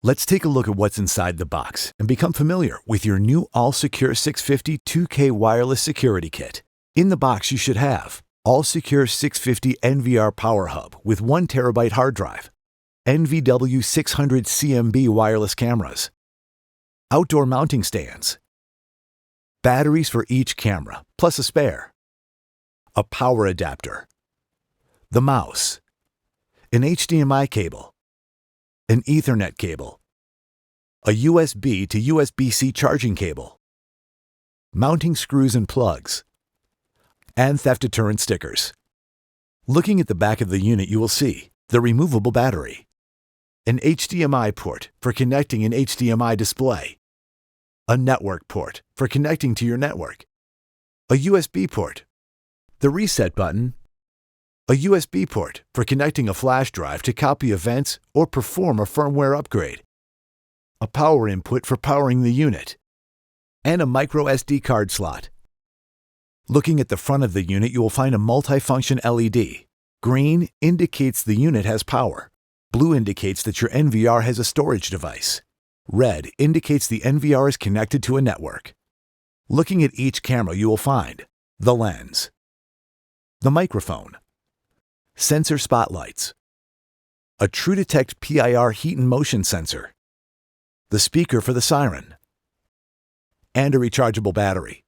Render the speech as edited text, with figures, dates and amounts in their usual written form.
Let's take a look at what's inside the box and become familiar with your new AllSecure650 2K wireless security kit. In the box, you should have AllSecure650 NVR Power Hub with 1 terabyte hard drive, NVW 600 CMB wireless cameras, outdoor mounting stands, batteries for each camera, plus a spare, a power adapter, the mouse, an HDMI cable, an Ethernet cable, a USB to USB-C charging cable, mounting screws and plugs, and theft deterrent stickers. Looking at the back of the unit, you will see the removable battery, an HDMI port for connecting an HDMI display, a network port for connecting to your network, a USB port, the reset button, a USB port for connecting a flash drive to copy events or perform a firmware upgrade, a power input for powering the unit, and a microSD card slot. Looking at the front of the unit, you will find a multifunction LED. Green indicates the unit has power. Blue indicates that your NVR has a storage device. Red indicates the NVR is connected to a network. Looking at each camera, you will find the lens, the microphone, sensor spotlights, a TrueDetect PIR heat and motion sensor, the speaker for the siren, and a rechargeable battery.